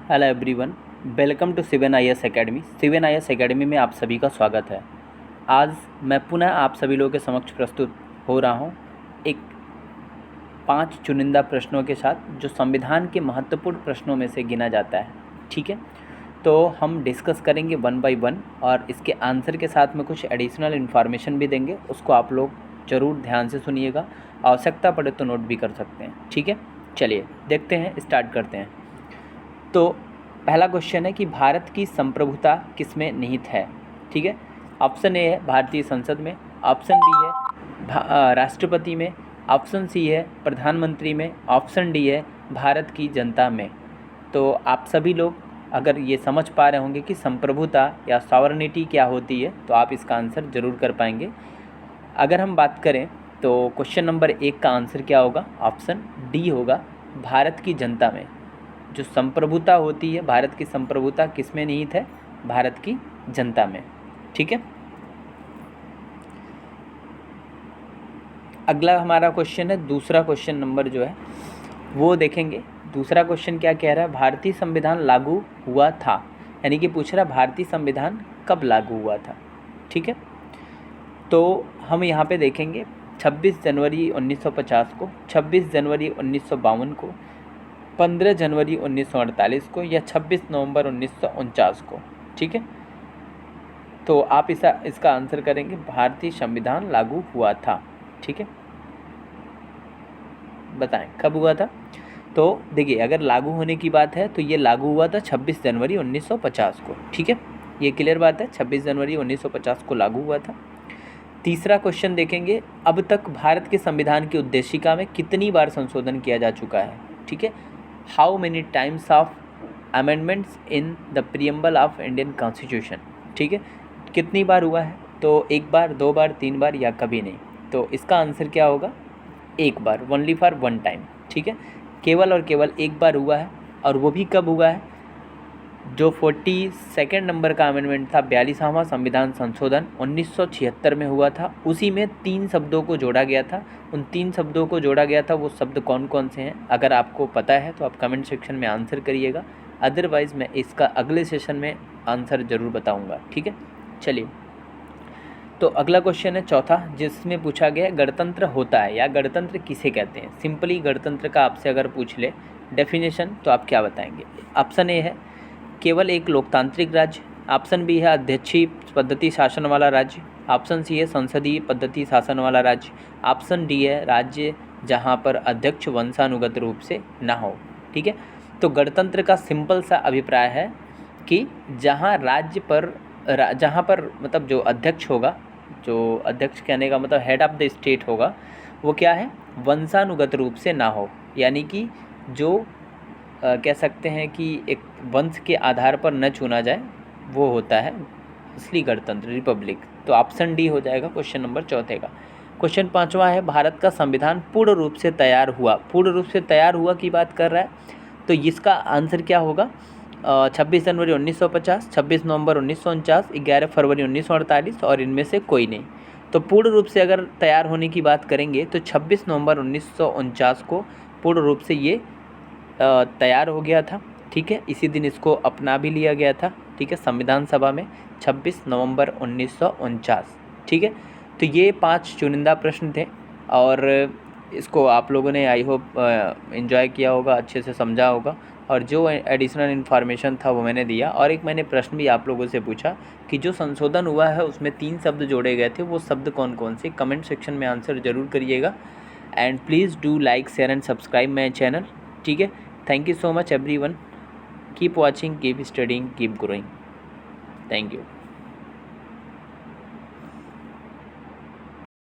Hello everyone, welcome to Sivan IAS academy. Sivan IAS academy में आप सभी का स्वागत है। आज मैं पुनः आप सभी लोगों के समक्ष प्रस्तुत हो रहा हूं एक 5 चुनिंदा प्रश्नों के साथ, जो संविधान के महत्वपूर्ण प्रश्नों में से गिना जाता है। ठीक है, तो हम डिस्कस करेंगे वन बाय वन और इसके आंसर के साथ में कुछ एडिशनल इन्फॉर्मेशन भी देंगे। उसको आप लोग ज़रूर ध्यान से सुनिएगा, आवश्यकता पड़े तो नोट भी कर सकते हैं। ठीक है, चलिए देखते हैं, स्टार्ट करते हैं। तो पहला क्वेश्चन है कि भारत की संप्रभुता किसमें निहित है। ठीक है, ऑप्शन ए है भारतीय संसद में, ऑप्शन बी है राष्ट्रपति में, ऑप्शन सी है प्रधानमंत्री में, ऑप्शन डी है भारत की जनता में। तो आप सभी लोग अगर ये समझ पा रहे होंगे कि संप्रभुता या सॉवरेनिटी क्या होती है, तो आप इसका आंसर ज़रूर कर पाएंगे। अगर हम बात करें तो क्वेश्चन नंबर 1 का आंसर क्या होगा, ऑप्शन डी होगा, भारत की जनता में। जो संप्रभुता होती है, भारत की संप्रभुता किसमें निहित है, भारत की जनता में। ठीक है, अगला हमारा क्वेश्चन है, दूसरा क्वेश्चन नंबर जो है वो देखेंगे। दूसरा क्वेश्चन क्या कह रहा है, भारतीय संविधान लागू हुआ था, यानी कि पूछ रहा है भारतीय संविधान कब लागू हुआ था। ठीक है, तो हम यहाँ पे देखेंगे 26 जनवरी 1950 को, 26 जनवरी 1952 को, 15 जनवरी 1948 को या 26 नवंबर 1949 को। ठीक है, तो आप इसका आंसर करेंगे भारतीय संविधान लागू हुआ था। ठीक है, बताएं कब हुआ था। तो देखिए, अगर लागू होने की बात है तो ये लागू हुआ था 26 जनवरी 1950 को। ठीक है, ये क्लियर बात है, 26 जनवरी 1950 को लागू हुआ था। तीसरा क्वेश्चन देखेंगे, अब तक भारत के संविधान की उद्देशिका में कितनी बार संशोधन किया जा चुका है। ठीक है, how many times of amendments in the preamble of Indian constitution. ठीक है, कितनी बार हुआ है, तो 1 बार, 2 बार, 3 बार या कभी नहीं। तो इसका आंसर क्या होगा, 1 बार, ओनली फॉर 1 टाइम। ठीक है, केवल और केवल 1 बार हुआ है, और वो भी कब हुआ है, जो 42 नंबर का अमेंडमेंट था, 42वां संविधान संशोधन 1976 में हुआ था। उसी में 3 शब्दों को जोड़ा गया था। उन 3 शब्दों को जोड़ा गया था, वो शब्द कौन कौन से हैं, अगर आपको पता है तो आप कमेंट सेक्शन में आंसर करिएगा, अदरवाइज़ मैं इसका अगले सेशन में आंसर ज़रूर बताऊंगा। ठीक है, चलिए, तो अगला क्वेश्चन है चौथा, जिसमें पूछा गया है गणतंत्र होता है या गणतंत्र किसे कहते हैं। सिंपली गणतंत्र का आपसे अगर पूछ ले डेफिनेशन, तो आप क्या बताएंगे। ऑप्शन ए है केवल एक लोकतांत्रिक राज्य, ऑप्शन बी है अध्यक्षीय पद्धति शासन वाला राज्य, ऑप्शन सी है संसदीय पद्धति शासन वाला राज्य, ऑप्शन डी है राज्य जहां पर अध्यक्ष वंशानुगत रूप से ना हो। ठीक है, तो गणतंत्र का सिंपल सा अभिप्राय है कि जहां जहां पर मतलब जो अध्यक्ष होगा, जो अध्यक्ष कहने का मतलब हेड ऑफ द स्टेट होगा, वो क्या है, वंशानुगत रूप से ना हो, यानी कि जो कह सकते हैं कि एक वंश के आधार पर न चुना जाए, वो होता है असली गणतंत्र, रिपब्लिक। तो ऑप्शन डी हो जाएगा क्वेश्चन नंबर चौथे का। क्वेश्चन 5वां है, भारत का संविधान पूर्ण रूप से तैयार हुआ, पूर्ण रूप से तैयार हुआ की बात कर रहा है, तो इसका आंसर क्या होगा, 26 जनवरी 1950, 26 नवंबर 1949, 11 फरवरी 1948 और इनमें से कोई नहीं। तो पूर्ण रूप से अगर तैयार होने की बात करेंगे तो 26 नवंबर 1949 को पूर्ण रूप से ये तैयार हो गया था। ठीक है, इसी दिन इसको अपना भी लिया गया था। ठीक है, संविधान सभा में 26 नवंबर 1949। ठीक है, तो ये 5 चुनिंदा प्रश्न थे और इसको आप लोगों ने आई होप एंजॉय किया होगा, अच्छे से समझा होगा, और जो एडिशनल इन्फॉर्मेशन था वो मैंने दिया। और एक मैंने प्रश्न भी आप लोगों से पूछा कि जो संशोधन हुआ है उसमें 3 शब्द जोड़े गए थे, वो शब्द कौन कौन से, कमेंट सेक्शन में आंसर ज़रूर करिएगा। And please do like, share and subscribe my channel. ठीक है, thank you so much everyone, keep watching, keep studying, keep growing, thank you.